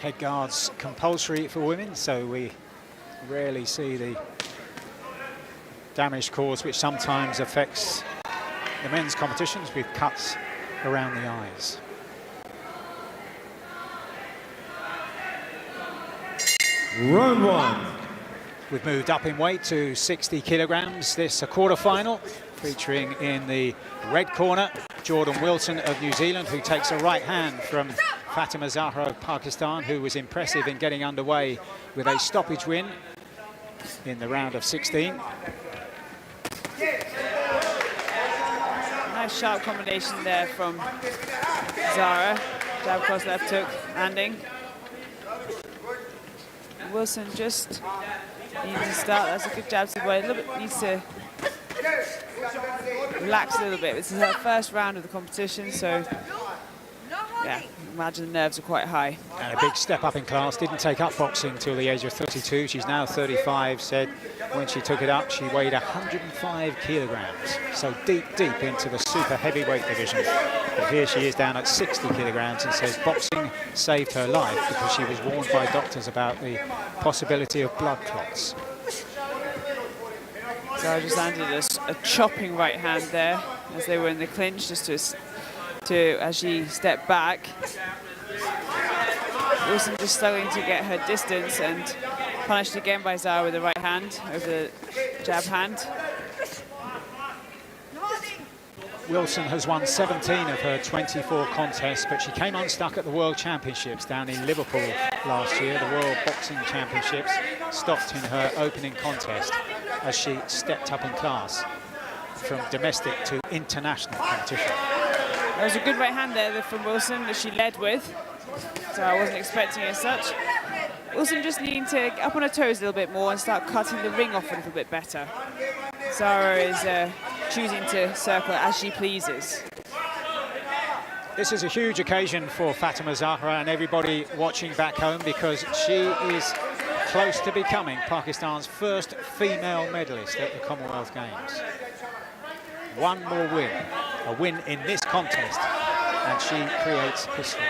Head guards compulsory for women, so we rarely see the damage caused, which sometimes affects the men's competitions with cuts around the eyes. Round one. We've moved up in weight to 60 kilograms. This a quarter-final, featuring in the red corner Jordan Wilson of New Zealand, who takes a right hand from FATIMA ZAHRA of Pakistan, who was impressive in getting underway with a stoppage win in the round of 16. Nice sharp combination there from ZAHRA. Jab cross left hook landing. Wilson just needs to start. That's a good jab to the body. A little bit needs to relax a little bit. This is her first round of the competition, so yeah, imagine the nerves are quite high. And a big step up in class. Didn't take up boxing till the age of 32. She's now 35. Said when she took it up, she weighed 105 kilograms. So deep into the super heavyweight division. But here she is down at 60 kilograms and says boxing saved her life because she was warned by doctors about the possibility of blood clots. ZAHRA just landed a chopping right hand there as they were in the clinch, just as she stepped back. Wilson just struggling to get her distance and punished again by ZAHRA with the right hand over the jab hand. Wilson has won 17 of her 24 contests, but she came unstuck at the World Championships down in Liverpool last year. The World Boxing Championships stopped in her opening contest as she stepped up in class from domestic to international competition. There was a good right hand there from Wilson that she led with, so I wasn't expecting it as such. Wilson just needing to get up on her toes a little bit more and start cutting the ring off a little bit better. ZAHRA is choosing to circle as she pleases. This is a huge occasion for FATIMA ZAHRA and everybody watching back home, because she is close to becoming Pakistan's first female medalist at the Commonwealth Games. One more win, a win in this contest, and she creates history.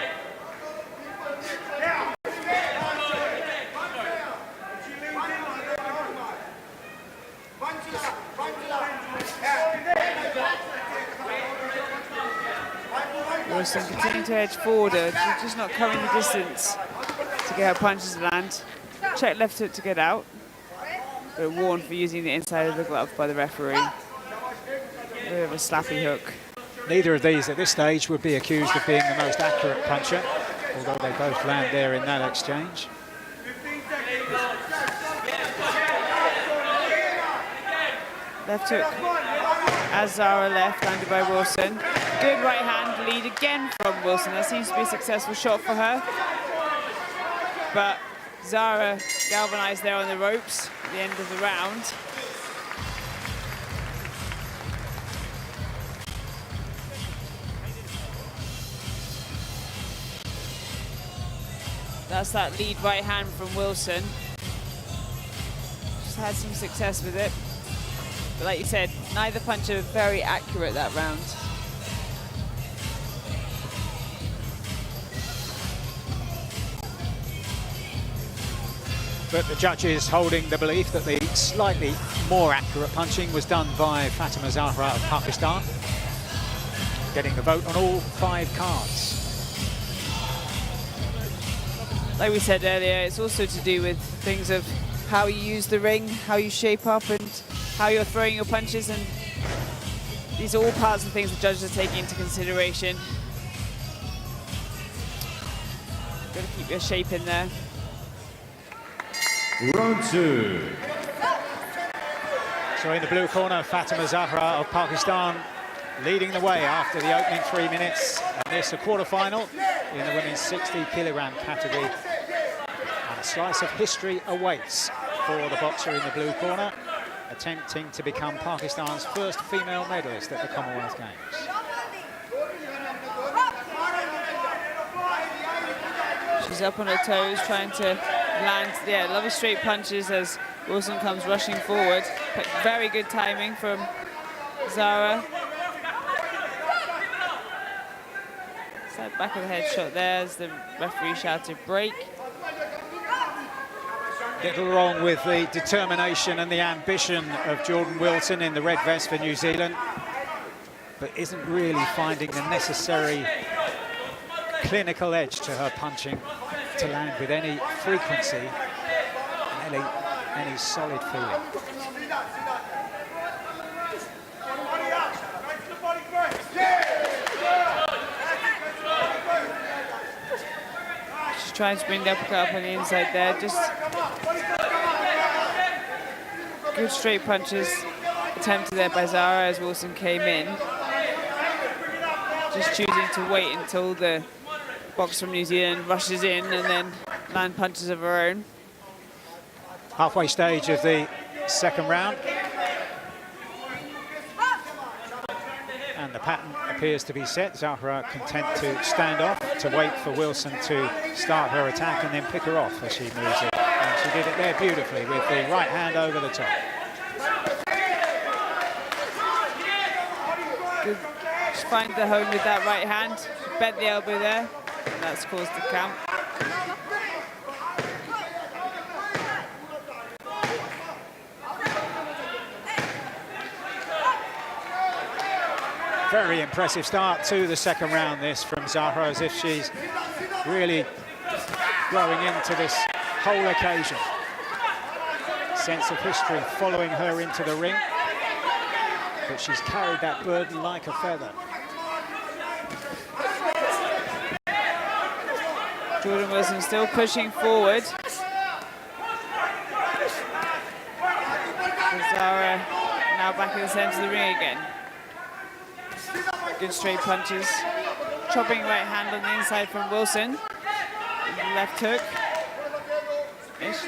Wilson continuing to edge forward, she's just not covering the distance to get her punches to land. Check left hook to get out, but warned for using the inside of the glove by the referee. A bit of a slappy hook. Neither of these at this stage would be accused of being the most accurate puncher, although they both land there in that exchange. Left hook as ZAHRA left, landed by Wilson. Good right hand lead again from Wilson. That seems to be a successful shot for her. But ZAHRA galvanized there on the ropes at the end of the round. That's that lead right hand from Wilson. Just had some success with it. But like you said, neither puncher very accurate that round. But the judges holding the belief that the slightly more accurate punching was done by FATIMA ZAHRA of Pakistan, getting the vote on all 5 cards. Like we said earlier, it's also to do with things of how you use the ring, how you shape up, and how you're throwing your punches, and these are all parts of things the judges are taking into consideration. Got to keep your shape in there. Round 2. So in the blue corner, FATIMA ZAHRA of Pakistan leading the way after the opening 3 minutes. And this a quarter-final in the women's 60-kilogram category. And a slice of history awaits for the boxer in the blue corner, attempting to become Pakistan's first female medalist at the Commonwealth Games. She's up on her toes, trying to land, lovely straight punches as Wilson comes rushing forward. But very good timing from ZAHRA. Side back of the head shot there as the referee shouted break. Little wrong with the determination and the ambition of Jordan Wilson in the red vest for New Zealand, but isn't really finding the necessary clinical edge to her punching to land with any frequency and any solid feeling. She's trying to bring the uppercut up on the inside there. Just good straight punches attempted there by ZAHRA as Wilson came in. Just choosing to wait until the box from New Zealand rushes in and then land punches of her own. Halfway stage of the second round. And the pattern appears to be set. ZAHRA content to stand off, to wait for Wilson to start her attack and then pick her off as she moves in. And she did it there beautifully with the right hand over the top. Good. Just find the home with that right hand. Bent the elbow there, and that's caused the count. Very impressive start to the second round, this from ZAHRA, as if she's really growing into this whole occasion. Sense of history following her into the ring, but she's carried that burden like a feather. Jordan Wilson still pushing forward. ZAHRA now back in the centre of the ring again. Good straight punches. Chopping right hand on the inside from Wilson. Left hook. Ish.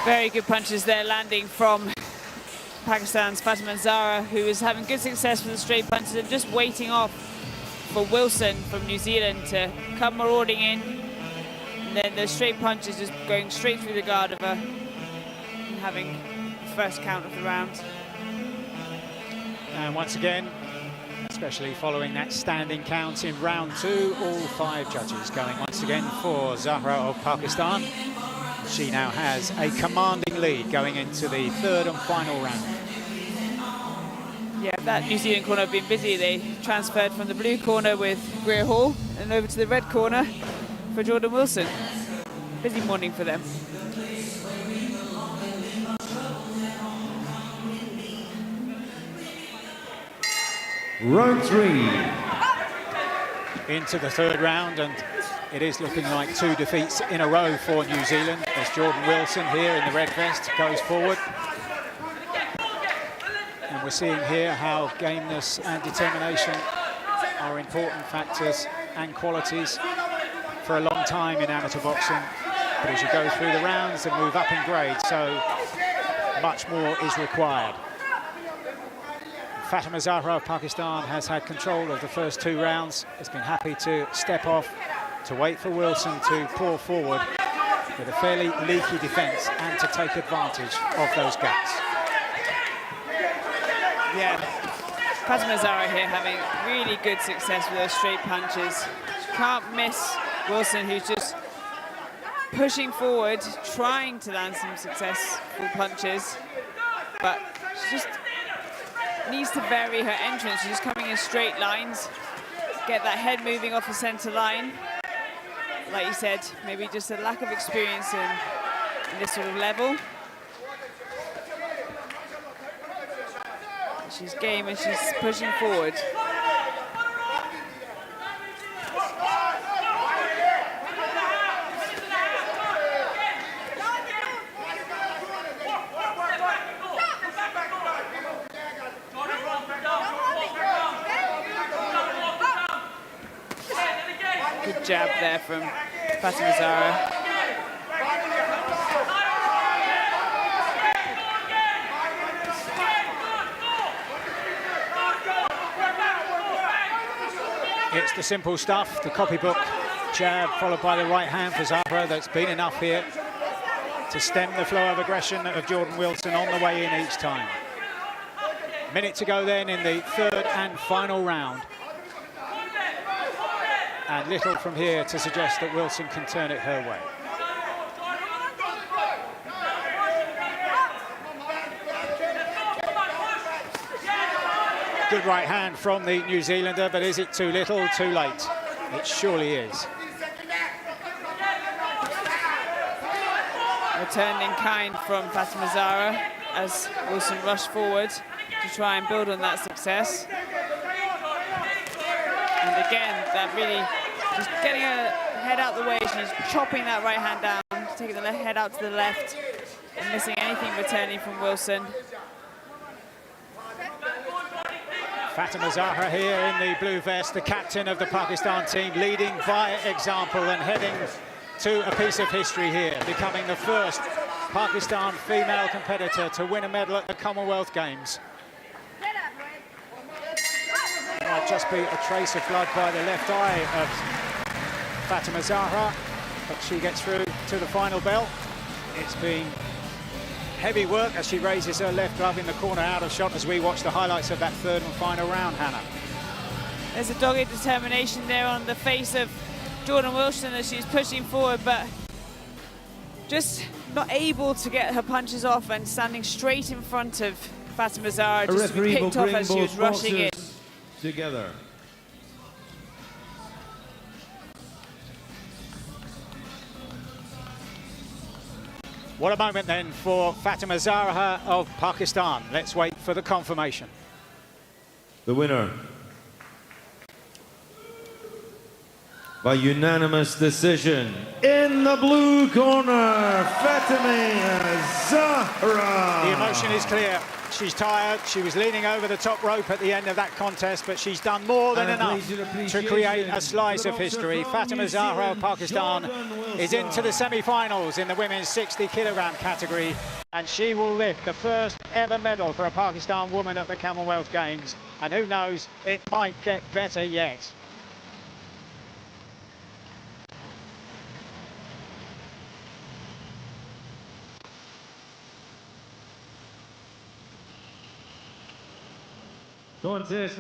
Very good punches there landing from Pakistan's FATIMA ZAHRA, who is having good success with the straight punches and just waiting off for Wilson from New Zealand to come marauding in. And then the straight punches just going straight through the guard of her and having the first count of the round. And once again, especially following that standing count in round two, all 5 judges going once again for ZAHRA of Pakistan. She now has a commanding lead going into the third and final round. Yeah, that New Zealand corner have been busy. They transferred from the blue corner with Greer Hall and over to the red corner for Jordan Wilson. Busy morning for them. Round 3. Into the third round, and it is looking like 2 defeats in a row for New Zealand as Jordan Wilson here in the red vest goes forward. And we're seeing here how gameness and determination are important factors and qualities for a long time in amateur boxing. But as you go through the rounds and move up in grade, so much more is required. FATIMA ZAHRA of Pakistan has had control of the first 2 rounds, has been happy to step off, to wait for Wilson to pour forward with a fairly leaky defence and to take advantage of those gaps. Yeah, FATIMA ZAHRA here having really good success with those straight punches. She can't miss Wilson, who's just pushing forward, trying to land some successful punches, but she just needs to vary her entrance. She's just coming in straight lines, get that head moving off the centre line. Like you said, maybe just a lack of experience in this sort of level. She's game and she's pushing forward. Good jab there from FATIMA ZAHRA. It's the simple stuff, the copybook jab followed by the right hand for Zahra that's been enough here to stem the flow of aggression of Jordan Wilson on the way in each time. Minute to go then in the third and final round. And little from here to suggest that Wilson can turn it her way. Good right hand from the New Zealander, but is it too little, too late? It surely is. Returned in kind from FATIMA ZAHRA as Wilson rushed forward to try and build on that success. And again, that really just getting her head out the way. She's chopping that right hand down, taking the head out to the left, and missing anything returning from Wilson. FATIMA ZAHRA here in the blue vest, the captain of the Pakistan team, leading by example and heading to a piece of history here, becoming the first Pakistan female competitor to win a medal at the Commonwealth Games. It might just be a trace of blood by the left eye of FATIMA ZAHRA, but she gets through to the final bell. It's been heavy work as she raises her left glove in the corner out of shot as we watch the highlights of that third and final round, Hannah. There's a dogged determination there on the face of Jordan Wilson as she's pushing forward, but just not able to get her punches off and standing straight in front of FATIMA ZAHRA, just to be picked off as she was rushing in. Together. What a moment then for FATIMA ZAHRA of Pakistan. Let's wait for the confirmation. The winner by unanimous decision in the blue corner, FATIMA ZAHRA. The emotion is clear. She's tired. She was leaning over the top rope at the end of that contest, but she's done more than enough to create a slice of history. FATIMA ZAHRA of Pakistan is into the semi-finals in the women's 60-kilogram category, and she will lift the first ever medal for a Pakistan woman at the Commonwealth Games. And who knows, it might get better yet. Contest